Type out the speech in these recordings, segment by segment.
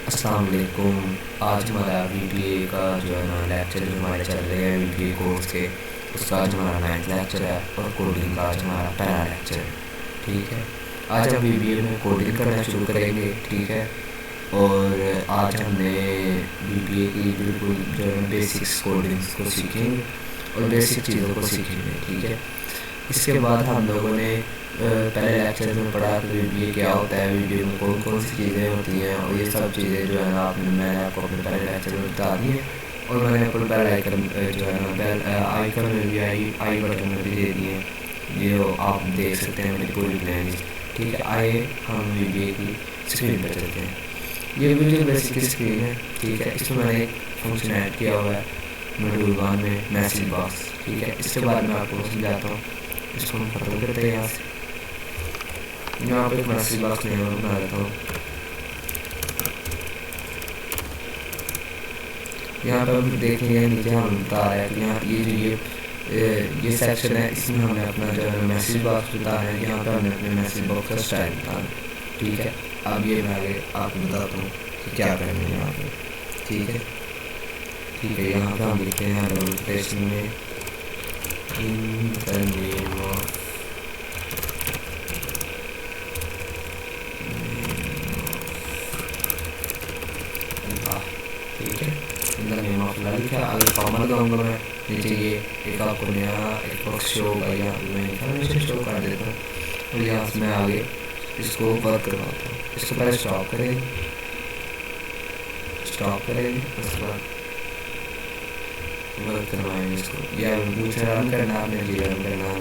अस्सलाम वालेकुम। आज हमारा VBA का जो है ना लेक्चर जो हमारे चल रहे हैं VBA कोर्स के, उसका आज हमारा 9th लेक्चर है और कोडिंग का आज हमारा पहला लेक्चर है। ठीक है, आज हम VBA में कोडिंग करना शुरू करेंगे। ठीक है, और आज हमने VBA की बिल्कुल जो है बेसिक्स कोडिंग्स को सीखेंगे और बेसिक चीज़ों को सीखेंगे। ठीक है, इसके बाद हम लोगों ने पहले लेक्चर में पढ़ा कि VBA क्या होता है, VBA में कौन कौन सी चीज़ें होती हैं, और ये सब चीज़ें जो है ना मैंने आपको अपने पहले लेक्चर में बता दी है। और मैंने अपने बेल आइकन जो है ना बेल आइकन में भी आई बटन में भी दे दिए हैं, जो आप देख सकते हैं मेरी पूरी प्लेलिस्ट। ठीक है, आइए हम VBA की स्क्रीन पर चलते हैं। ये बिल्कुल बेसिक की स्क्रीन है। ठीक है, इसमें मैंने एक फंक्शन ऐड किया हुआ है मॉड्यूल 1 में, मैसेज बॉक्स। ठीक है, इसके बाद मैं आपको समझाता हूँ। इसको हम खत्म करते हैं यहाँ से। यहाँ पे एक मैसेज बॉक्स नहीं बना देता हूँ। यहाँ पर हम देखेंगे नीचे हम बता रहा है कि यहाँ ये सेक्शन है, इसमें हमने अपना जो है मैसेज बॉक्स बताना है। यहाँ पर हमने अपने मैसेज बॉक्स का स्टाइल बताना है। ठीक है, अब ये मैं आगे आपको बताता हूँ कि क्या करना है यहाँ पे। ठीक है, ठीक है, यहाँ पर हम लिखते हैं नोटिफिकेशन में इन द नेम ऑफ ठीक है, इन द नेम ऑफ लिखा। अगर कॉमन लगाऊंगा मैं नीचे ये एक आपको नया एक बॉक्स शो होगा, यहाँ मैं इन्फॉर्मेशन शो कर देता हूँ और यहाँ से मैं आगे इसको वर्क करवाता हूँ। इसको पहले स्टॉप करेंगे, उसके बाद वर्क करवाएंगे इसको। या मुझे रन करना है, आपने जी रन करना है,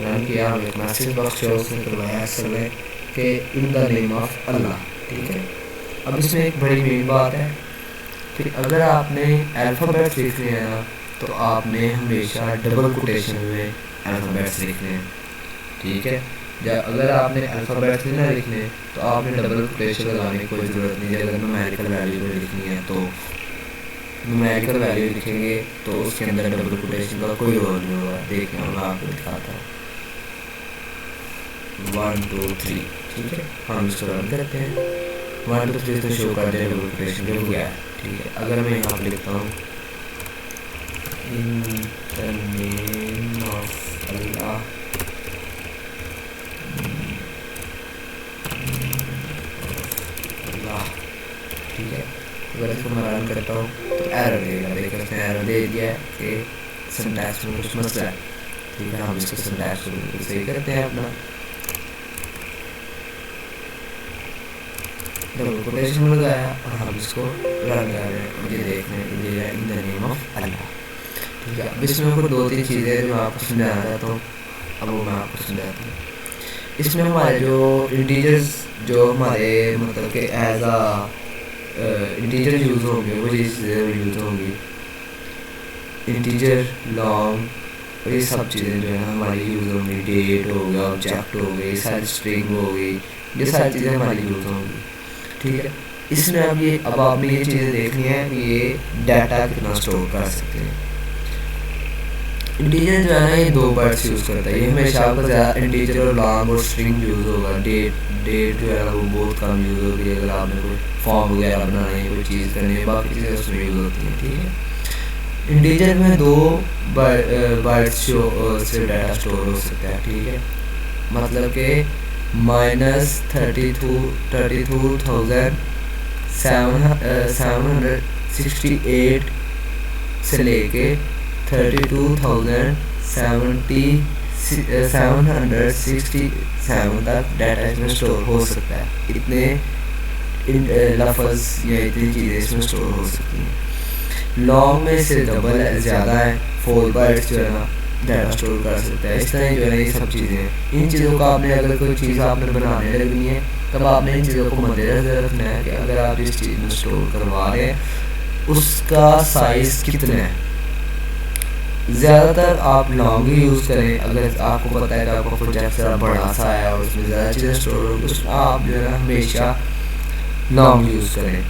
रन किया, हमें एक मैसेज बॉक्स शो उसने करवाया असल में कि इन द नेम ऑफ अल्लाह। ठीक है, अब इसमें एक बड़ी मेन बात है कि अगर आपने अल्फ़ाबेट्स लिखने हैं ना, तो आपने हमेशा डबल कोटेशन में अल्फ़ाबेट्स लिखने हैं। ठीक है, जब अगर आपने अल्फ़ाबेट्स नहीं ना लिखने तो आपने डबल कोटेशन लगाने की कोई ज़रूरत नहीं है। अगर न्यूमेरिकल वैल्यू लिखनी है तो न्यूमेरिकल वैल्यू लिखेंगे तो उसके अंदर डबल कोटेशन का कोई रोल नहीं होगा। देखिए मैं आपको दिखाता हूँ, 1 2 3। ठीक है, हम इसको रन करते हैं। 1 2 3 तो शो कर दिया डबल कोटेशन जो गया है। ठीक है, अगर मैं यहाँ पर लिखता हूँ इन द नेम ऑफ अल्लाह, ठीक है, अगर इसको मैं रन करता हूँ तो एरर देगा। देखिए उसने एरर दे दिया है कि सिंटैक्स में कुछ मसला है। ठीक है, हम इसको सिंटैक्स को सही करते हैं अपना, डबल कोटेशन में लगाया और हम इसको रन कर रहे हैं और ये देख रहे हैं ये है इन द नेम ऑफ अल्लाह। ठीक है, अब इसमें कुछ 2-3 चीज़ें जो आपको समझाना चाहता हूँ, अब वो मैं आपको समझाता हूँ। इसमें हमारे जो इंटीजर्स जो हमारे मतलब कि एज आ इंटीजर यूज़ होंगे वो चीज़ें यूज़ होंगी, इंटीजर लॉन्ग और ये सब चीज़ें जो है हमारी यूज़ होंगी। डेट हो गया, ऑब्जेक्ट हो गई, सारी स्ट्रिंग हो गई, ये सारी चीज़ें हमारी यूज़ होंगी। ठीक है, इसमें अब आपने ये चीज़ें देखनी है कि ये डाटा कितना स्टोर कर सकते हैं। इंटीजर जो है ना ये 2 वर्ड्स यूज़ करता है। ये हमेशा आपको ज़्यादा इंटीजर और लॉन्ग और स्ट्रिंग यूज़ होगा। डेट जो है वो बहुत कम यूज़ होगी अगर आपने कोई फॉर्म वगैरह बनाना है, कोई चीज़ करनी है, बाकी चीज़ें उसमें यूज़ होती हैं। ठीक है, इंटीजर में 2 वर्ड्स से डाटा स्टोर हो सकता है। ठीक है, मतलब कि -32,768 से लेके 32,767 तक डाटा इसमें स्टोर हो सकता है। इतने लफ्ज़ या इतनी चीज़ें इसमें स्टोर हो सकती हैं। लॉन्ग में से डबल ज़्यादा है, 4 बाइट्स जो है ना डाटा स्टोर कर सकता है। इस तरह जो है ना ये सब चीज़ें हैं। इन चीज़ों का आपने अगर कोई चीज़ आपने बनाने लगनी है तब आपने इन चीज़ों को मद्देनज़र रखना है कि अगर आप जिस चीज़ में स्टोर करवा रहे हैं उसका साइज़ कितना है। ज़्यादातर आप लॉन्ग ही यूज़ करें। अगर आपको पता है कि आपका प्रोजेक्ट ज़रा बड़ा सा है और उसमें ज़्यादा चीज़ें स्टोर होगी, उसमें आप जो है ना हमेशा लॉन्ग यूज़ करें।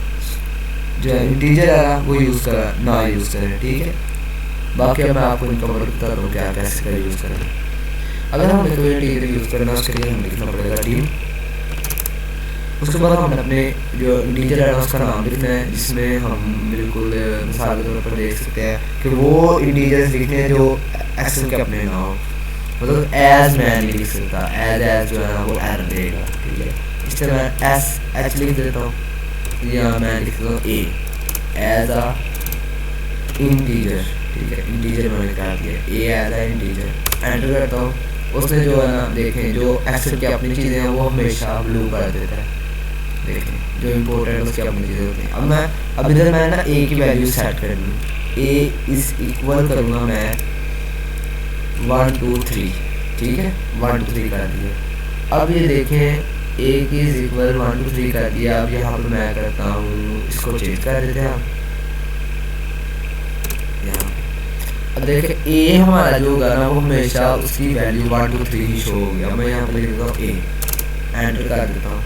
जो इंटीजर है ना वो ना यूज़ करें। ठीक है, बाकी अब मैं आपको इनका वर्क बता दूँ क्या कैसे कर यूज़ करें। अगर हमें कोई इंटीजर यूज़ करना उसके लिए हमें लिखना पड़ेगा टीम उसके बाद हमने अपने जो इंटीजर है उसका नाम लिखना है, जिसमें हम बिल्कुल मिसाल के तौर पर देख सकते हैं कि वो इंटीजर्स लिखने हैं जो एक्सेल के अपने ना हो। मतलब एज मैं नहीं लिख सकता, एज जो है ना वो एरर देगा, ठीक है। इस तरह मैं एस एच लिख देता हूँ, या मैं लिख देता हूँ ए एज अ इंटीजर, ठीक है। इंटीजर मैंने निकाल दिया, ए एज अ इंटीजर, एंटर करता हूँ। उसने जो है ना देखें जो एक्सेल की अपनी चीज़ें हैं वो हमेशा ब्लू कर देता है, देखें जो इम्पोर्टेंट उसकी अपनी चीज़ें होती हैं। अब इधर मैं ना ए की वैल्यू सेट कर लूँ, ए इज इक्वल करूँगा मैं 1 2 3, ठीक है, 1 2 3 कर दिया। अब ये देखें ए की इज इक्वल 1 2 3 कर दिया। अब यहाँ पर मैं करता हूँ, इसको चेंज कर देते हैं हम यहाँ। अब देखें ए हमारा जो होगा ना वो हमेशा उसकी वैल्यू 1 2 3 ही शो हो गया। मैं यहाँ पर लिख देता हूँ ए, एंटर कर देता हूँ,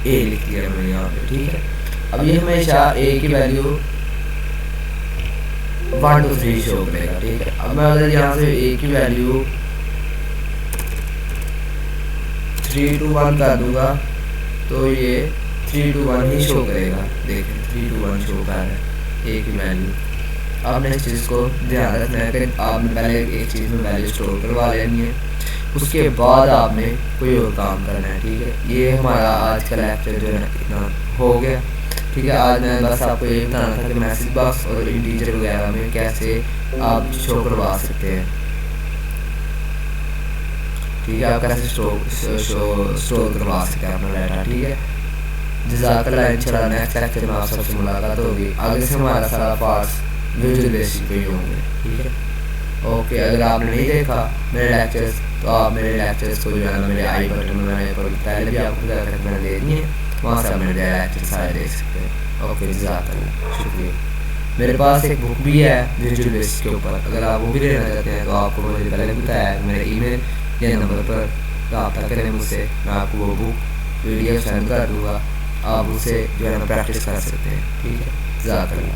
ए लिख दिया मैंने यहाँ पे, ठीक है। अब ये हमेशा ए की वैल्यू 1 2 3 शो करेगा, ठीक है। अब मैं अगर यहाँ से ए की वैल्यू 3 2 1 कर दूंगा तो ये 3 2 1 ही शो करेगा, देखें 3 2 1 शो कर रहा है ए की वैल्यू। आपने इस चीज़ को ध्यान रखना है कि आपने पहले एक चीज़ में वैल्यू स्टोर करवा लेनी है, उसके बाद आपने कोई और काम करना है, ठीक है। ये हमारा आज का लेक्चर जो है ना इतना हो गया, ठीक है। आज मैं बस आपको ये बताना था कि मैसेज बॉक्स और इंटीजर वगैरह में कैसे आप शो करवा सकते हैं, ठीक है। आप कैसे स्टोर करवा सकते हैं अपना डाटा, ठीक है। जज़ाकल्लाह, इंशाल्लाह नेक्स्ट लेक्चर में आप सबसे मुलाकात होगी। आगे से हमारा सारा पार्ट्स विजुअल बेसिक पे ही होंगे, ठीक है। ओके, अगर आपने नहीं देखा मेरे लेक्चर्स तो आप मेरे लेक्चर्स को जो है ना मेरे आई बटन में मैंने पहले भी आपको मैंने दे दिए हैं, वहाँ से आप मेरे लेक्चर सारे देख सकते हैं। ओके, जज़ाकल्लाह, शुक्रिया। मेरे पास एक बुक भी है विजुअल बेसिक के ऊपर, अगर आप वो भी लेना चाहते हैं तो आपको मुझे पहले बताया है मेरे ईमेल या नंबर पर रब्ता करें मुझसे, मैं आपको वो बुक PDF सेंड कर दूँगा, आप उससे जो है ना प्रैक्टिस कर सकते हैं, ठीक है। जज़ाकल्लाह।